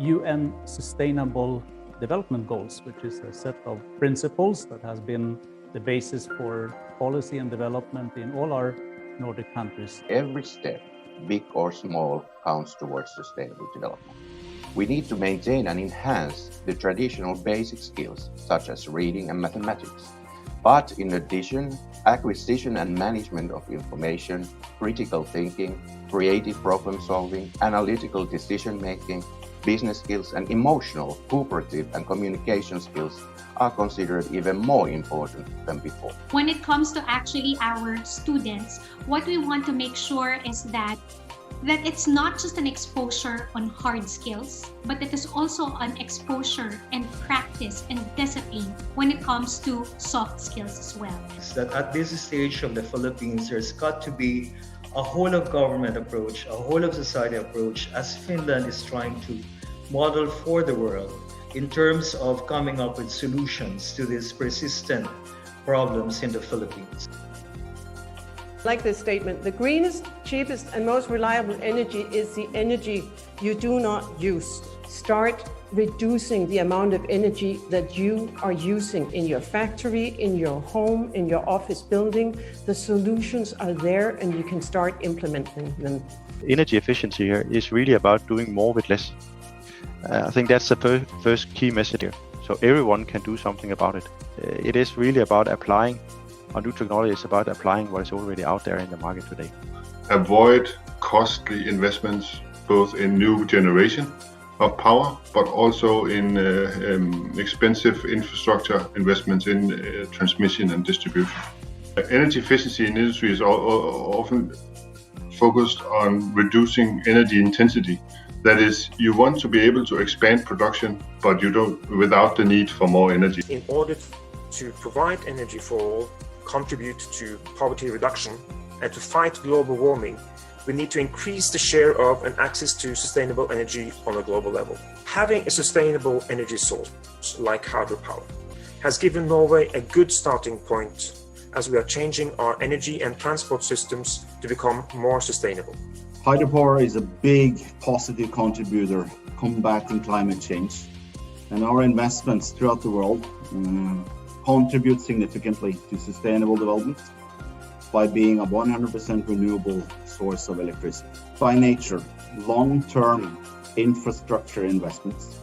UN Sustainable Development Goals, which is a set of principles that has been the basis for policy and development in all our Nordic countries. Every step, big or small, counts towards sustainable development. We need to maintain and enhance the traditional basic skills, such as reading and mathematics. But in addition, acquisition and management of information, critical thinking, creative problem solving, analytical decision making, business skills, and emotional, cooperative, and communication skills are considered even more important than before. When it comes to actually our students, what we want to make sure is that it's not just an exposure on hard skills, but it is also an exposure and practice and discipline when it comes to soft skills as well. That at this stage of the Philippines, there's got to be a whole of government approach, a whole of society approach, as Finland is trying to model for the world in terms of coming up with solutions to these persistent problems in the Philippines. Like this statement, the greenest, cheapest, and most reliable energy is the energy you do not use. Start reducing the amount of energy that you are using in your factory, in your home, in your office building. The solutions are there and you can start implementing them. Energy efficiency here is really about doing more with less. I think that's the first key message here. So everyone can do something about it. It is really about applying our new technology. Is about applying what is already out there in the market today. Avoid costly investments both in new generation of power, but also in expensive infrastructure investments in transmission and distribution. Energy efficiency in industry is often focused on reducing energy intensity. That is, you want to be able to expand production, but you don't without the need for more energy. In order to provide energy for all, contribute to poverty reduction, and to fight global warming, we need to increase the share of and access to sustainable energy on a global level. Having a sustainable energy source like hydropower has given Norway a good starting point as we are changing our energy and transport systems to become more sustainable. Hydropower is a big positive contributor combating climate change, and our investments throughout the world contribute significantly to sustainable development by being a 100% renewable source of electricity. By nature, long-term infrastructure investments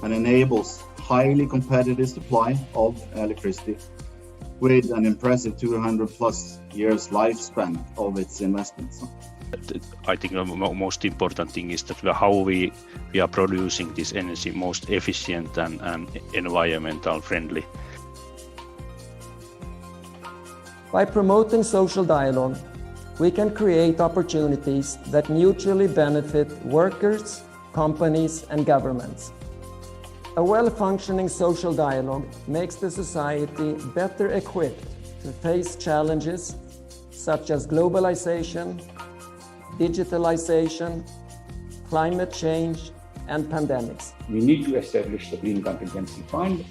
and enables highly competitive supply of electricity with an impressive 200 plus years lifespan of its investments. I think the most important thing is that how we are producing this energy most efficient and environmental friendly. By promoting social dialogue, we can create opportunities that mutually benefit workers, companies, and governments. A well-functioning social dialogue makes the society better equipped to face challenges such as globalization, digitalization, climate change, and pandemics. We need to establish the Green Contingency Fund,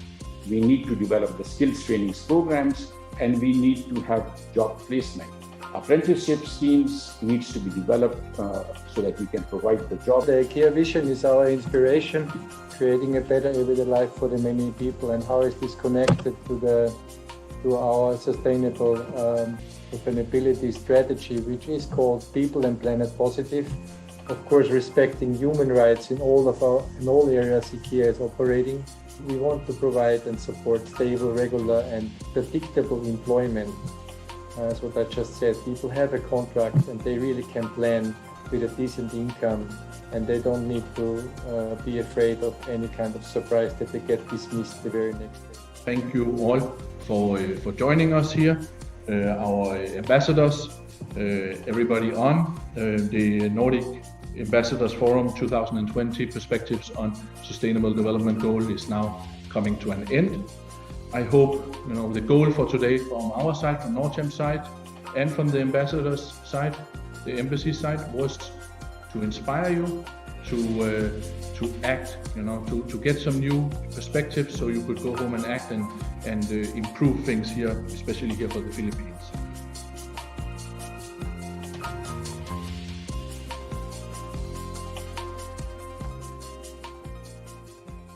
we need to develop the skills training programs, and we need to have job placement. Apprenticeship schemes needs to be developed so that we can provide the job. The clear vision is our inspiration, creating a better everyday life for the many people. And how is this connected to our sustainable sustainability strategy, which is called People and Planet Positive. Of course, respecting human rights in all areas IKEA is operating. We want to provide and support stable, regular, and predictable employment. As what I just said, people have a contract and they really can plan with a decent income, and they don't need to be afraid of any kind of surprise that they get dismissed the very next day. Thank you all for joining us here, our ambassadors, everybody on the Nordic Ambassadors Forum 2020 Perspectives on Sustainable Development Goal is now coming to an end. I hope the goal for today from our side, from NordCham side, and from the ambassadors side, the embassy side, was to inspire you to act, to get some new perspectives so you could go home and act and improve things here, especially here for the Philippines.